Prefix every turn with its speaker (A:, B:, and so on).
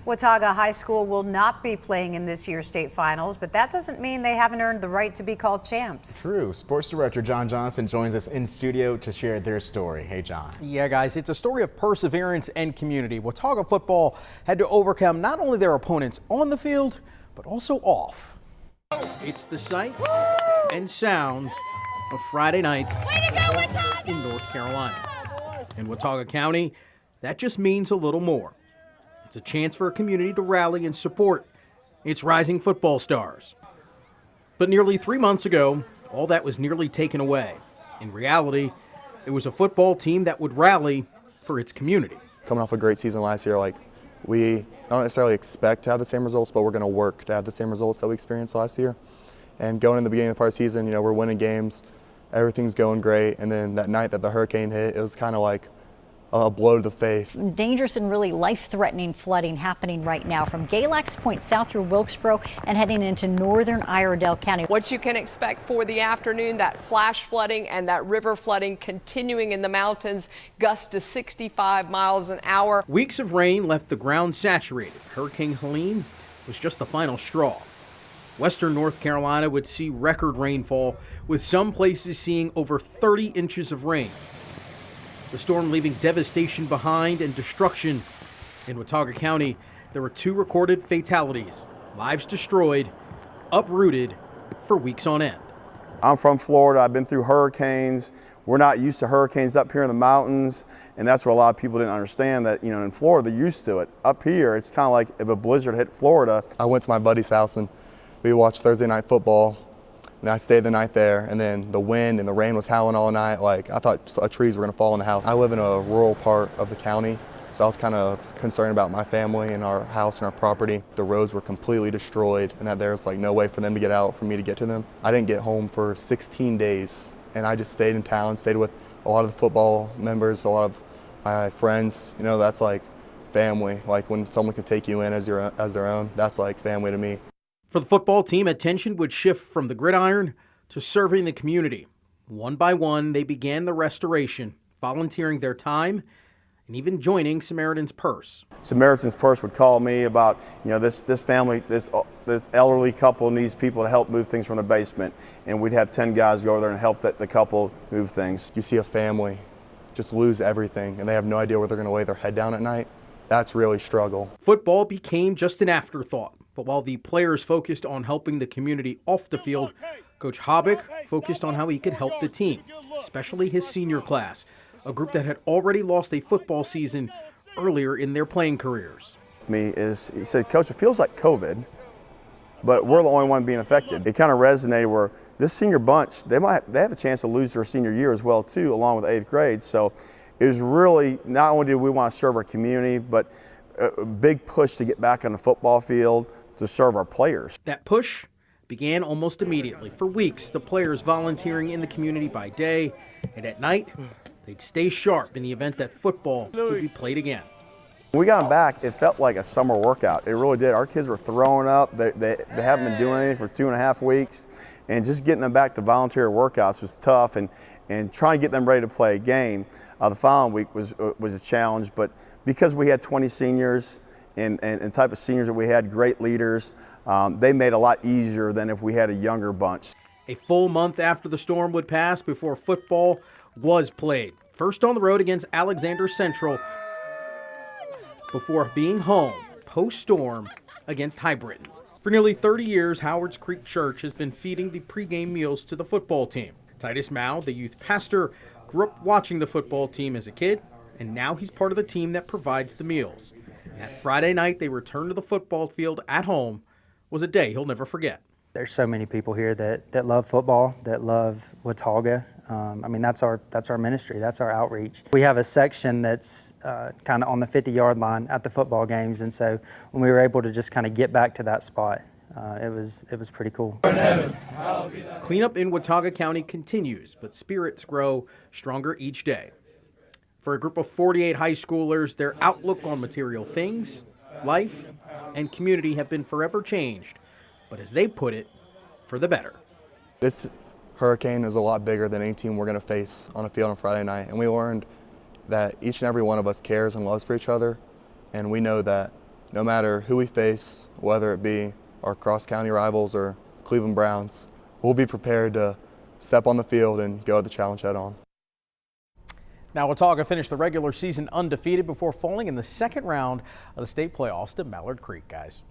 A: Watauga High School will not be playing in this year's state finals, but that doesn't mean they haven't earned the right to be called champs.
B: True. Sports director John Johnson joins us in studio to share their story. Hey, John.
C: Yeah, guys, it's a story of perseverance and community. Watauga football had to overcome not only their opponents on the field, but also off. It's the sights and sounds of Friday nights in North Carolina. In Watauga County, that just means a little more. It's a chance for a community to rally and support its rising football stars. But nearly 3 months ago, all that was nearly taken away. In reality, it was a football team that would rally for its community.
D: Coming off a great season last year, we don't necessarily expect to have the same results, but we're going to work to have the same results that we experienced last year. And going in the beginning of the part of the season, we're winning games, everything's going great, and then that night that the hurricane hit, it was kind of like a blow to the face.
E: Dangerous and really life-threatening flooding happening right now from Galax Point south through Wilkesboro and heading into northern Iredell County.
F: What you can expect for the afternoon, that flash flooding and that river flooding continuing in the mountains, gusts to 65 miles an hour.
C: Weeks of rain left the ground saturated. Hurricane Helene was just the final straw. Western North Carolina would see record rainfall, with some places seeing over 30 inches of rain. The storm leaving devastation behind and destruction. In Watauga County, there were 2 recorded fatalities, lives destroyed, uprooted for weeks on end.
G: I'm from Florida. I've been through hurricanes. We're not used to hurricanes up here in the mountains, and that's what a lot of people didn't understand, that in Florida they're used to it. Up here, it's kind of like if a blizzard hit Florida.
D: I went to my buddy's house and we watched Thursday night football. And I stayed the night there, and then the wind and the rain was howling all night. I thought trees were gonna fall in the house. I live in a rural part of the county, so I was kind of concerned about my family and our house and our property. The roads were completely destroyed, and that there's no way for them to get out, for me to get to them. I didn't get home for 16 days, and I just stayed in town, stayed with a lot of the football members, a lot of my friends. That's like family. When someone can take you in as their own, that's like family to me.
C: For the football team, attention would shift from the gridiron to serving the community. One by one, they began the restoration, volunteering their time and even joining Samaritan's Purse.
G: Samaritan's Purse would call me about, this family, this elderly couple needs people to help move things from the basement, and we'd have 10 guys go over there and help the couple move things.
D: You see a family just lose everything, and they have no idea where they're going to lay their head down at night. That's really struggle.
C: Football became just an afterthought. But while the players focused on helping the community off the field, Coach Habich focused on how he could help the team, especially his senior class, a group that had already lost a football season earlier in their playing careers.
G: He said, Coach, it feels like COVID, but we're the only one being affected. It kind of resonated where this senior bunch, they have a chance to lose their senior year as well too, along with 8th grade. So it was really, not only did we want to serve our community, but a big push to get back on the football field to serve our players.
C: That push began almost immediately. For weeks, the players volunteering in the community by day, and at night, they'd stay sharp in the event that football would be played again.
G: When we got them back, it felt like a summer workout. It really did. Our kids were throwing up. They haven't been doing anything for 2.5 weeks, and just getting them back to volunteer workouts was tough, and trying to get them ready to play a game the following week was a challenge. But because we had 20 seniors, and type of seniors that we had, great leaders, they made it a lot easier than if we had a younger bunch.
C: A full month after the storm would pass before football was played. First on the road against Alexander Central, before being home post-storm against High Britain. For nearly 30 years, Howards Creek Church has been feeding the pregame meals to the football team. Titus Mao, the youth pastor, grew up watching the football team as a kid, and now he's part of the team that provides the meals. That Friday night they returned to the football field at home was a day he'll never forget.
H: There's so many people here that love football, that love Watauga. That's our ministry, that's our outreach. We have a section that's kind of on the 50-yard line at the football games, and so when we were able to just kind of get back to that spot, it was pretty cool.
C: Cleanup in Watauga County continues, but spirits grow stronger each day. For a group of 48 high schoolers, their outlook on material things, life, and community have been forever changed, but as they put it, for the better.
D: This hurricane is a lot bigger than any team we're going to face on a field on Friday night, and we learned that each and every one of us cares and loves for each other, and we know that no matter who we face, whether it be our cross-county rivals or Cleveland Browns, we'll be prepared to step on the field and go at the challenge head on.
C: Now, Watauga finished the regular season undefeated before falling in the second round of the state playoffs to Mallard Creek, guys.